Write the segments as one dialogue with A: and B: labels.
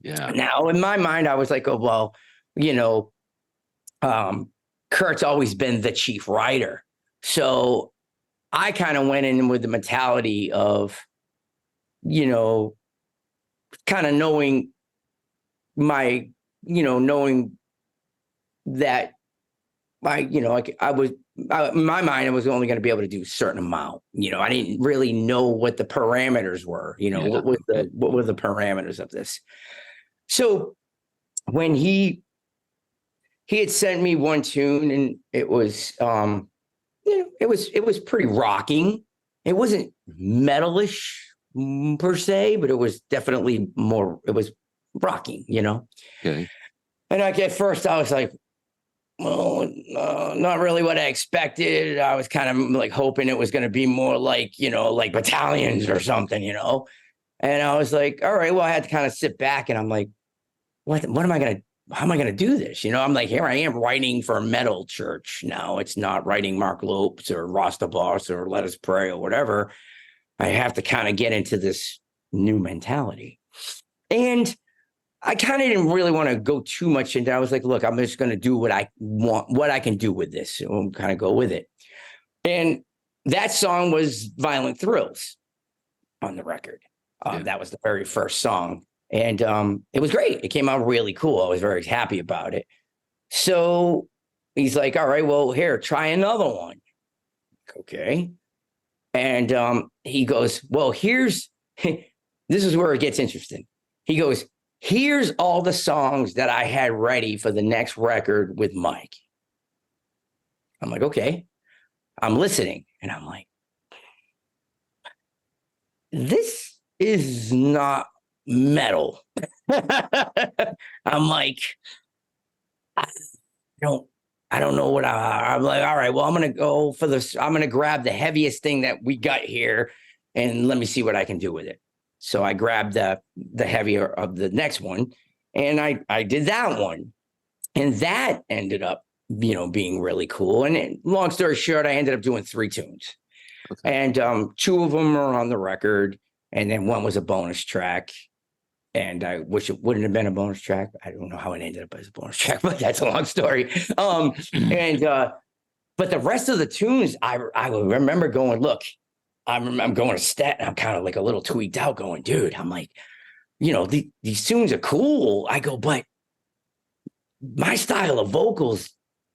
A: Yeah.
B: Now, in my mind, I was like, oh, well, you know, Kurt's always been the chief writer. So I kind of went in with the mentality of, you know, kind of knowing my, knowing that like I was, in my mind, I was only going to be able to do a certain amount. I didn't really know what the parameters were.
A: Yeah.
B: What were the parameters of this? So when he had sent me one tune, and it was, it was pretty rocking. It wasn't metalish per se, but it was definitely more. It was rocking,
A: Okay.
B: And like at first, I was like, well, not really what I expected. I was kind of like hoping it was going to be more like, like Battalions or something, And I was like, all right, well, I had to kind of sit back, and I'm like, what am I going to, how am I going to do this? I'm like, here I am writing for a metal church. Now it's not writing Marc Lopes or Rasta Boss or Let Us Pray or whatever. I have to kind of get into this new mentality. And I kind of didn't really want to go too much into it. I was like, look, I'm just going to do what I want, what I can do with this. And kind of go with it. And that song was Violent Thrills on the record. That was the very first song. And it was great. It came out really cool. I was very happy about it. So he's like, all right, well, here, try another one. Okay. And he goes, well, this is where it gets interesting. He goes, here's all the songs that I had ready for the next record with Mike. I'm like, okay. I'm listening. And I'm like, this is not metal. I'm like, I don't know what I'm like. All right, well, I'm going to go for this. I'm going to grab the heaviest thing that we got here and let me see what I can do with it. So I grabbed the heavier of the next one, and I did that one, and that ended up, being really cool. And long story short, I ended up doing 3 tunes, and 2 of them are on the record, and then one was a bonus track. And I wish it wouldn't have been a bonus track. I don't know how it ended up as a bonus track, but that's a long story. But the rest of the tunes, I remember going, look, I'm going to stat, and I'm kind of like a little tweaked out going, dude, I'm like, these tunes are cool. I go, but my style of vocals,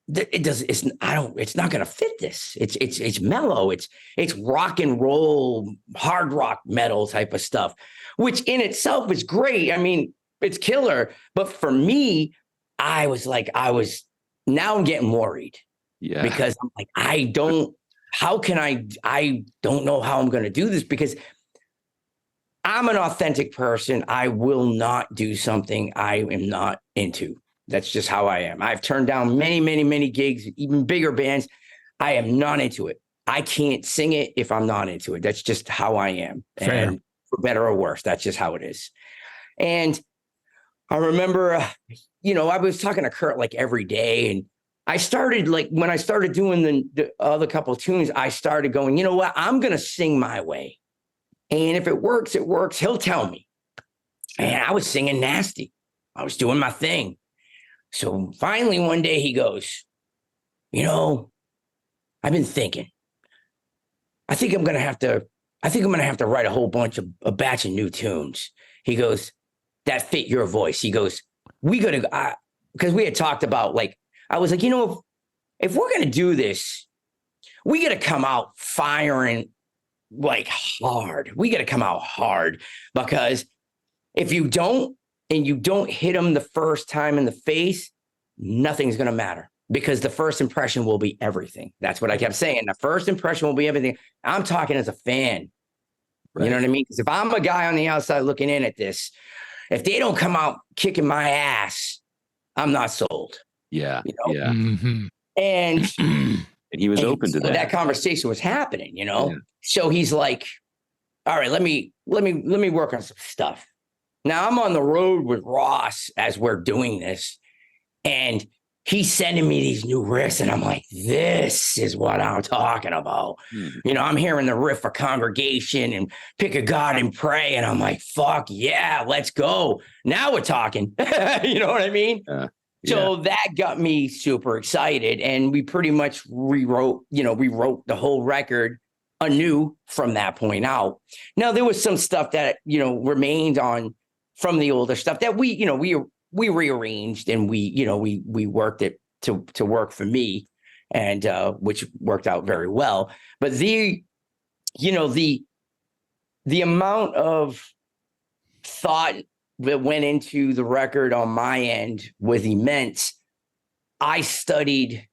B: it's not going to fit this. It's mellow. It's rock and roll, hard rock metal type of stuff, which in itself is great. I mean, it's killer. But for me, now I'm getting worried.
A: Yeah.
B: Because I'm like, I don't know how I'm going to do this, because I'm an authentic person. I will not do something I am not into. That's just how I am. I've turned down many, many, many gigs, even bigger bands. I am not into it. I can't sing it if I'm not into it. That's just how I am.
C: Fair.
B: And for better or worse, that's just how it is. And I remember, I was talking to Kurt like every day, and I started, like, when I started doing the other couple of tunes, I started going, you know what? I'm going to sing my way. And if it works, it works. He'll tell me. And I was singing nasty. I was doing my thing. So finally one day he goes, I've been thinking, I think I'm going to have to write a batch of new tunes. He goes, that fit your voice. He goes, we got to, because we had talked about, like, I was like, if we're going to do this, we got to come out firing like hard. We got to come out hard, because if you don't, and you don't hit them the first time in the face, nothing's going to matter, because the first impression will be everything. That's what I kept saying. The first impression will be everything. I'm talking as a fan. Right. You know what I mean? Because if I'm a guy on the outside looking in at this, if they don't come out kicking my ass, I'm not sold.
A: Yeah. Yeah.
C: Mm-hmm.
B: And
A: he was open to that.
B: That conversation was happening, Yeah. So he's like, all right, let me work on some stuff. Now I'm on the road with Ross as we're doing this, and he's sending me these new riffs, and I'm like, this is what I'm talking about. You know, I'm hearing the riff for Congregation and Pick a God and Pray, and I'm like, fuck yeah, let's go. Now we're talking. You know what I mean? So that got me super excited, and we pretty much rewrote the whole record anew from that point out. Now there was some stuff that, you know, remained on from the older stuff that we rearranged, and we worked it to work for me, and which worked out very well. But the amount of thought that went into the record on my end was immense. I studied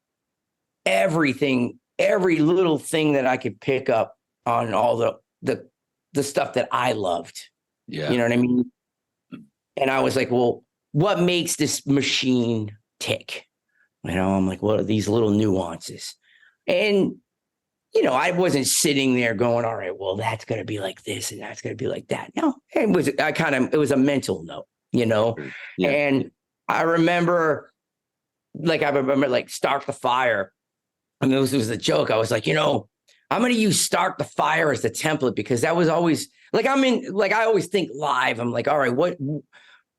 B: everything, every little thing that I could pick up on all the stuff that I loved.
A: Yeah.
B: You know what I mean? And I was like, well, what makes this machine tick? You know, I'm like, what are these little nuances? And, you know, I wasn't sitting there going, all right, well, that's going to be like this and that's going to be like that. No, it was a mental note, you know? Yeah. And I remember Start the Fire. I mean, it was a joke. I was like, you know, I'm going to use Start the Fire as the template, because that was always like, I always think live. I'm like, all right, what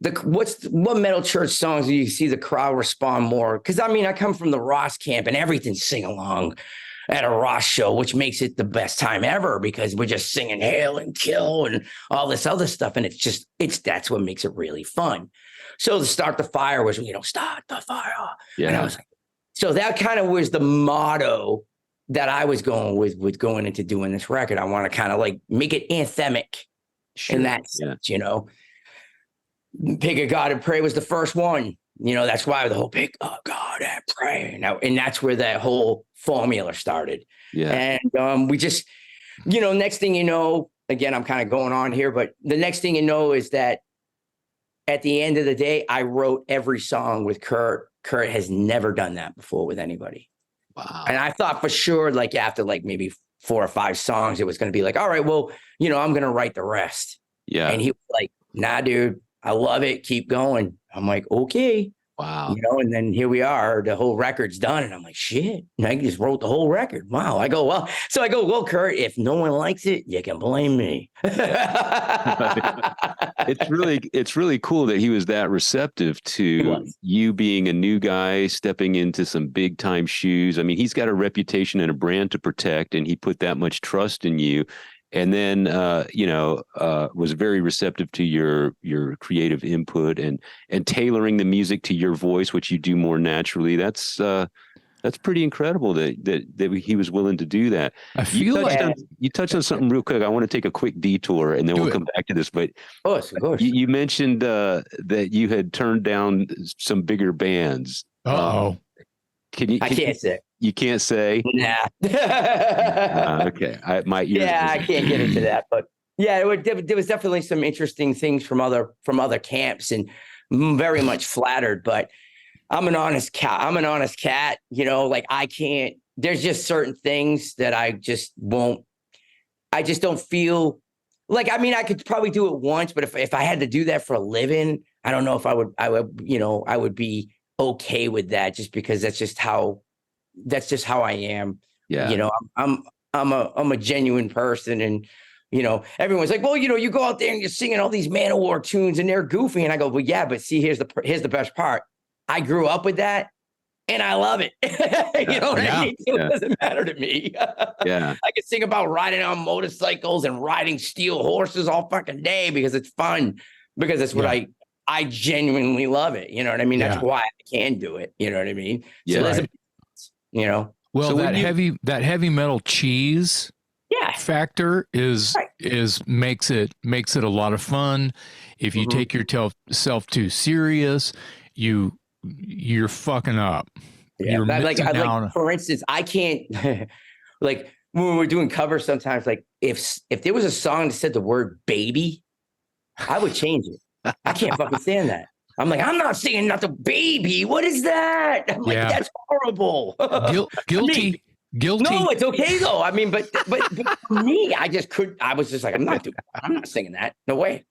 B: metal church songs do you see the crowd respond more? Because I mean, I come from the Ross camp, and everything's sing along at a Ross show, which makes it the best time ever, because we're just singing Hail and Kill and all this other stuff. And that's what makes it really fun. So the Start the Fire was, you know, start the fire. Yeah. And I was like, so that kind of was the motto that I was going with going into doing this record. I want to kind of like make it anthemic in that sense, you know. Pick a God and Pray was the first one. You know, that's why the whole Pick a God and Pray. And that's where that whole formula started. Yeah. And we just, you know, next thing you know, again, I'm kind of going on here, but the next thing you know is that at the end of the day, I wrote every song with Kurt. Kurt has never done that before with anybody. Wow. And I thought for sure, like after like maybe 4 or 5 songs, it was going to be like, all right, well, you know, I'm going to write the rest. Yeah. And he was like, nah, dude, I love it. Keep going. I'm like, okay. Wow. You know, and then here we are, the whole record's done. And I'm like, shit, I just wrote the whole record. Wow. I go, well, Kurt, if no one likes it, you can blame me.
A: It's really cool that he was that receptive to you being a new guy stepping into some big time shoes. I mean, he's got a reputation and a brand to protect, and he put that much trust in you. And then, was very receptive to your creative input and tailoring the music to your voice, which you do more naturally. That's pretty incredible that he was willing to do that.
C: I feel
A: you touched on something real quick. I want to take a quick detour, and then we'll come back to this. But of course. You mentioned that you had turned down some bigger bands.
C: Uh-oh.
B: I can't say.
A: You can't say?
B: Nah.
A: Okay. My ears.
B: Yeah, I can't get into that. But yeah, there was definitely some interesting things from other camps, and very much flattered. But I'm an honest cat. You know, like I can't. There's just certain things that I just won't. I just don't feel like. I mean, I could probably do it once, but if I had to do that for a living, I don't know if I would be okay with that, just because that's just how I am. Yeah. You know, I'm a genuine person, and, you know, everyone's like, well, you know, you go out there and you're singing all these Manowar tunes and they're goofy. And I go, well, yeah, but see, here's the best part. I grew up with that and I love it. You know what I mean? So it doesn't matter to me. Yeah. I can sing about riding on motorcycles and riding steel horses all fucking day because it's fun, because that's what I genuinely love it. You know what I mean? That's why I can do it. You know what I mean? So there's you know,
C: well, so that heavy metal cheese factor makes it a lot of fun. If you take yourself too serious, you're fucking up.
B: Yeah, like for instance, I can't like when we're doing covers sometimes, like if there was a song that said the word baby, I would change it. I can't fucking stand that. I'm like, I'm not singing nothing, baby. What is that? I'm like, that's horrible.
C: Guilty.
B: No, it's okay though. I mean, but for me, I was just like, I'm not singing that. No way.